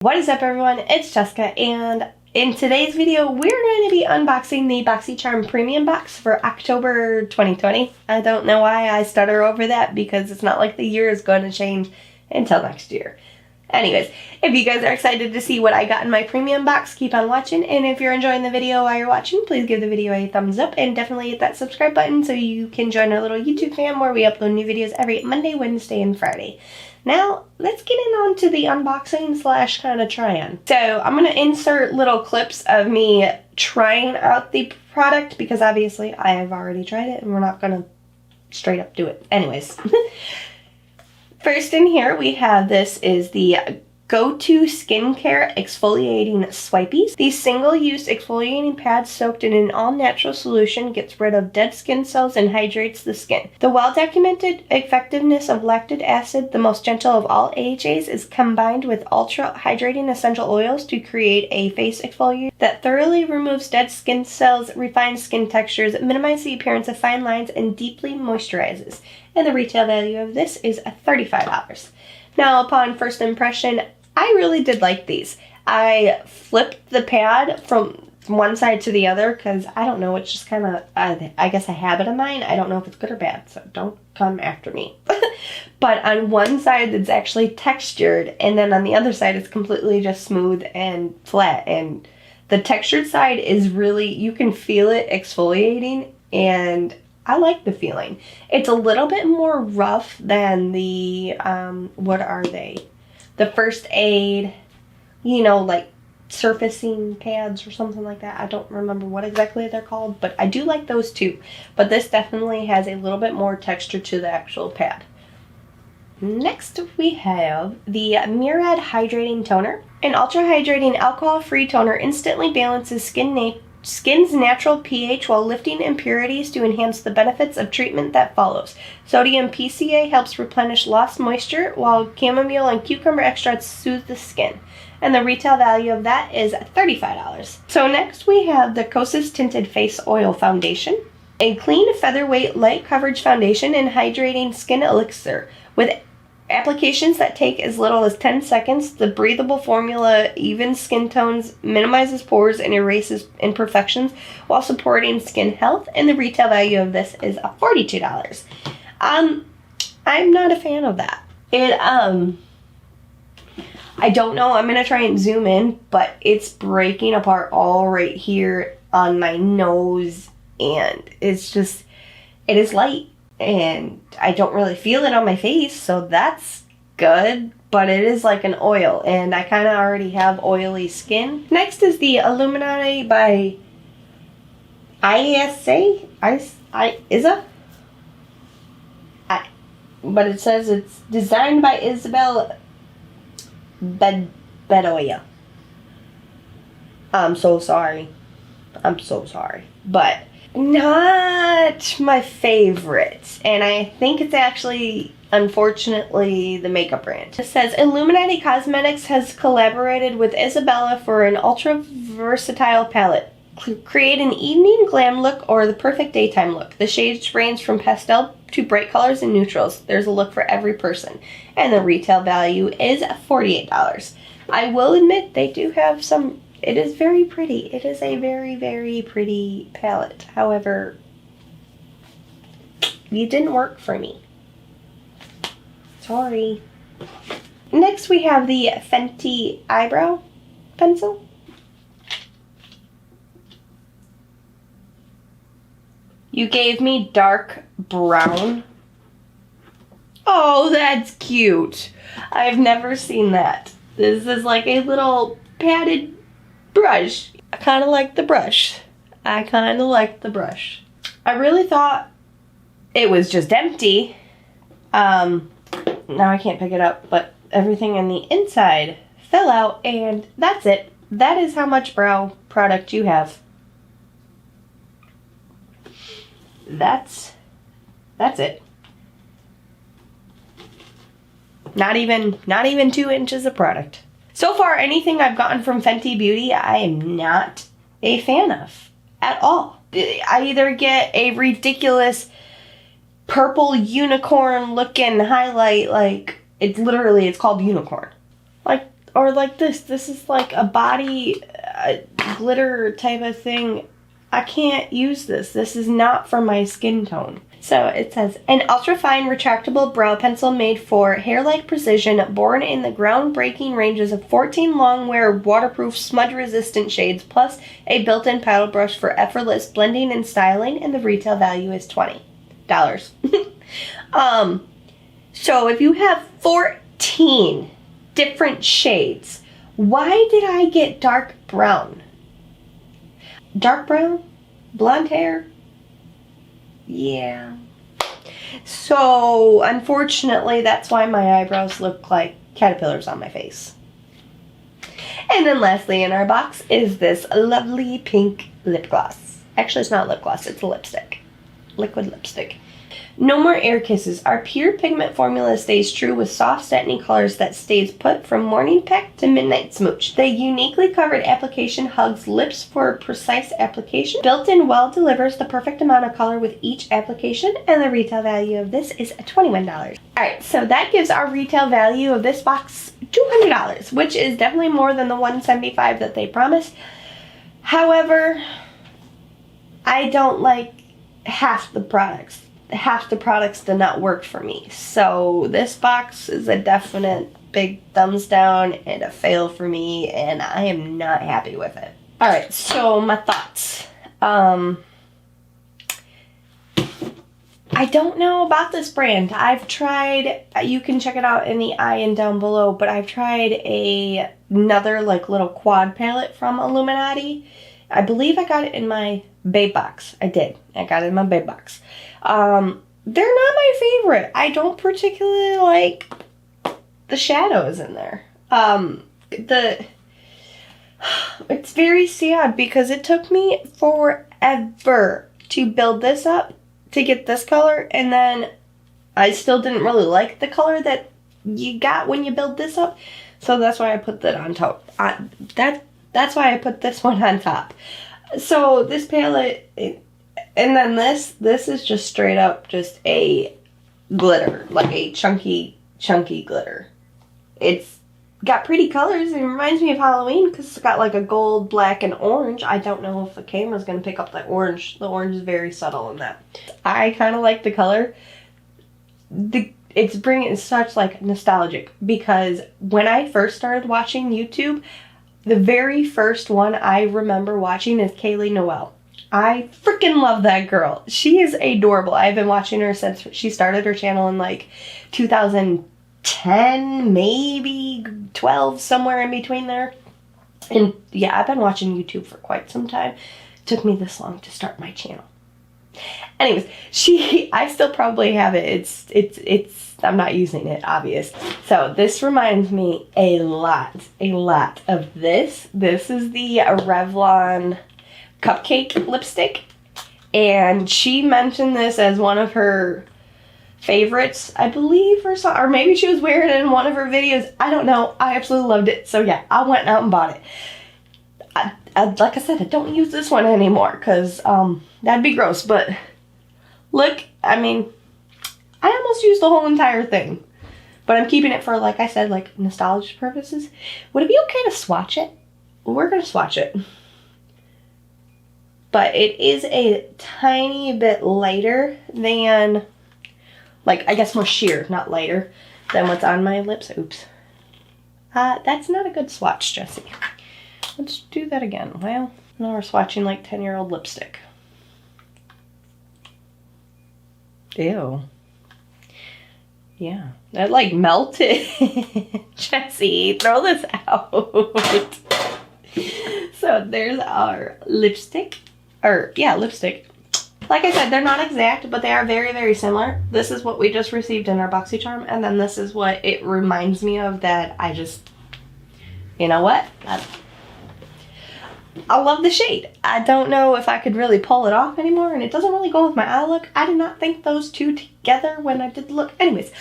What is up, everyone? It's Jessica, and in today's video we're going to be unboxing the Boxycharm premium box for October 2020. I don't know why I stutter over that because it's not like the year is going to change until next year. Anyways, if you guys are excited to see what I got in my premium box, keep on watching, and if you're enjoying the video while you're watching, please give the video a thumbs up and definitely hit that subscribe button so you can join our little YouTube fam where we upload new videos every Monday, Wednesday, and Friday. Now, let's get on to the unboxing slash kind of try-on. So, I'm going to insert little clips of me trying out the product because obviously I have already tried it and we're not going to straight up do it. Anyways. First in here we have, this is the Go-To Skincare Exfoliating Swipies. These single-use exfoliating pads soaked in an all-natural solution gets rid of dead skin cells and hydrates the skin. The well-documented effectiveness of lactic acid, the most gentle of all AHAs, is combined with ultra-hydrating essential oils to create a face exfoliator that thoroughly removes dead skin cells, refines skin textures, minimizes the appearance of fine lines, and deeply moisturizes. And the retail value of this is $35. Now, upon first impression, I really did like these. I flipped the pad from one side to the other because I don't know, it's just kind of, I guess, a habit of mine. I don't know if it's good or bad, so don't come after me. But on one side it's actually textured, and then on the other side it's completely just smooth and flat. And the textured side is really, you can feel it exfoliating, and I like the feeling. It's a little bit more rough than the, what are they? The first aid, you know, like surfacing pads or something like that. I don't remember what exactly they're called, but I do like those too. But this definitely has a little bit more texture to the actual pad. Next we have the meowt Hydrating Toner. An ultra-hydrating alcohol-free toner instantly balances skin's natural pH while lifting impurities to enhance the benefits of treatment that follows. Sodium PCA helps replenish lost moisture, while chamomile and cucumber extracts soothe the skin. And the retail value of that is $35. So next we have the Kosas Tinted Face Oil Foundation. A clean, featherweight, light coverage foundation and hydrating skin elixir. With applications that take as little as 10 seconds, the breathable formula evens skin tones, minimizes pores, and erases imperfections while supporting skin health, and the retail value of this is $42. I'm not a fan of that. I don't know, I'm going to try and zoom in, but it's breaking apart all right here on my nose, and it's just, it is light. And I don't really feel it on my face, so that's good, but it is like an oil, and I kind of already have oily skin. Next is the Illuminati by but it says it's designed by Isabel Bedoya. I'm so sorry, but not my favorite, and I think it's actually, unfortunately, the makeup brand. It says Illuminati Cosmetics has collaborated with Isabella for an ultra versatile palette. Create an evening glam look or the perfect daytime look. The shades range from pastel to bright colors and neutrals. There's a look for every person, and the retail value is $48. I will admit they do have some. It is very pretty. It is a very, very pretty palette. However, it didn't work for me. Sorry. Next we have the Fenty Eyebrow Pencil. You gave me dark brown. Oh, that's cute. I've never seen that. This is like a little padded brush. I kind of like the brush. I really thought it was just empty. Now I can't pick it up, but everything on the inside fell out, and that's it. That is how much brow product you have. That's it. Not even 2 inches of product. So far, anything I've gotten from Fenty Beauty, I am not a fan of at all. I either get a ridiculous purple unicorn looking highlight, like, it's called unicorn. Like, Or like this. This is like a body glitter type of thing. I can't use this. This is not for my skin tone. So it says, an ultra-fine retractable brow pencil made for hair-like precision, born in the groundbreaking ranges of 14 long-wear, waterproof, smudge-resistant shades, plus a built-in paddle brush for effortless blending and styling, and the retail value is $20. So if you have 14 different shades, why did I get dark brown? Dark brown? Blonde hair? Yeah. So, unfortunately, that's why my eyebrows look like caterpillars on my face. And then lastly in our box is this lovely pink lip gloss. Actually, it's not lip gloss, it's a lipstick. Liquid lipstick. No More Air Kisses. Our pure pigment formula stays true with soft, satiny colors that stays put from morning peck to midnight smooch. The uniquely covered application hugs lips for precise application. Built-in well delivers the perfect amount of color with each application, and the retail value of this is $21. Alright, so that gives our retail value of this box $200, which is definitely more than the $175 that they promised. However, I don't like half the products. Half the products did not work for me. So this box is a definite big thumbs down and a fail for me, and I am not happy with it. Alright, so my thoughts. I don't know about this brand. I've tried, you can check it out in the eye and down below, but I've tried another like little quad palette from Illuminati. I believe I got it in my babe box. I did. I got it in my babe box. They're not my favorite. I don't particularly like the shadows in there. It's very sad because it took me forever to build this up to get this color, and then I still didn't really like the color that you got when you build this up. So that's why I put that on top. That's why I put this one on top. So this palette, and then this is just straight up just a glitter, like a chunky glitter. It's got pretty colors. It reminds me of Halloween because it's got like a gold, black, and orange. I don't know if the camera's going to pick up the orange. The orange is very subtle in that. I kind of like the color. It's bringing such like nostalgic, because when I first started watching YouTube, the very first one I remember watching is Kaylee Noel. I freaking love that girl. She is adorable. I've been watching her since she started her channel in like 2010, maybe 12, somewhere in between there. And yeah, I've been watching YouTube for quite some time. It took me this long to start my channel. Anyways, I still probably have it. I'm not using it, obvious. So this reminds me a lot of this. This is the Revlon Cupcake lipstick, and she mentioned this as one of her favorites, I believe, or maybe she was wearing it in one of her videos. I don't know. I absolutely loved it. So yeah, I went out and bought it. Like I said, I don't use this one anymore because that'd be gross. But look, I mean, I almost used the whole entire thing, but I'm keeping it for, like I said, like nostalgia purposes. Would it be okay to swatch it? We're gonna swatch it. But it is a tiny bit lighter than, like, I guess more sheer, not lighter, than what's on my lips. Oops. That's not a good swatch, Jessi. Let's do that again. Well, now we're swatching like 10-year-old lipstick. Ew. Yeah, that like melted. Jessi, throw this out. So there's our lipstick. Lipstick. Like I said, they're not exact, but they are very, very similar. This is what we just received in our Boxycharm, and then this is what it reminds me of that I just, you know what? I love the shade. I don't know if I could really pull it off anymore, and it doesn't really go with my eye look. I did not think those two together when I did the look. Anyways,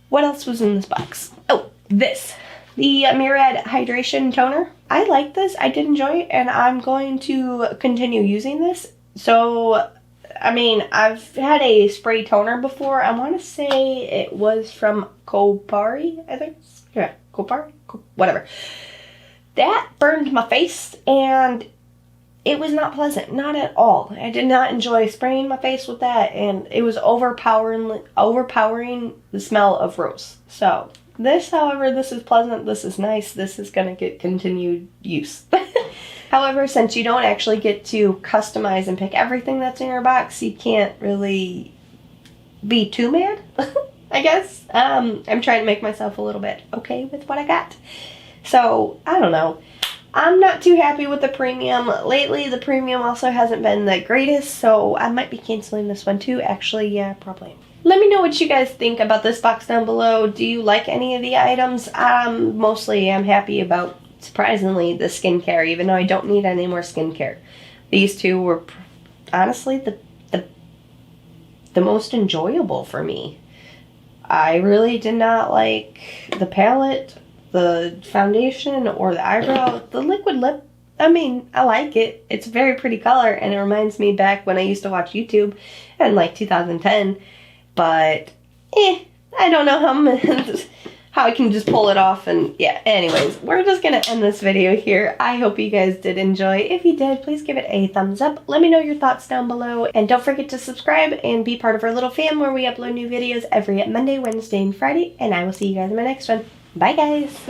what else was in this box? Oh, this. The Myriad Hydration Toner. I like this. I did enjoy it, and I'm going to continue using this. So, I mean, I've had a spray toner before. I want to say it was from Kopari, I think. Yeah, whatever. That burned my face, and it was not pleasant, not at all. I did not enjoy spraying my face with that, and it was overpowering the smell of rose. So this, however, this is pleasant, this is nice, this is going to get continued use. However, since you don't actually get to customize and pick everything that's in your box, you can't really be too mad, I guess. I'm trying to make myself a little bit okay with what I got. So, I don't know. I'm not too happy with the premium. Lately, the premium also hasn't been the greatest, so I might be canceling this one too. Actually, yeah, probably. Let me know what you guys think about this box down below. Do you like any of the items? Mostly I'm happy about, surprisingly, the skincare, even though I don't need any more skincare. These two were honestly the most enjoyable for me. I really did not like the palette, the foundation, or the eyebrow. The liquid lip, I mean, I like it. It's a very pretty color, and it reminds me back when I used to watch YouTube in like 2010. But, I don't know how I can just pull it off. And yeah, anyways, we're just going to end this video here. I hope you guys did enjoy. If you did, please give it a thumbs up. Let me know your thoughts down below. And don't forget to subscribe and be part of our little fam where we upload new videos every Monday, Wednesday, and Friday. And I will see you guys in my next one. Bye, guys.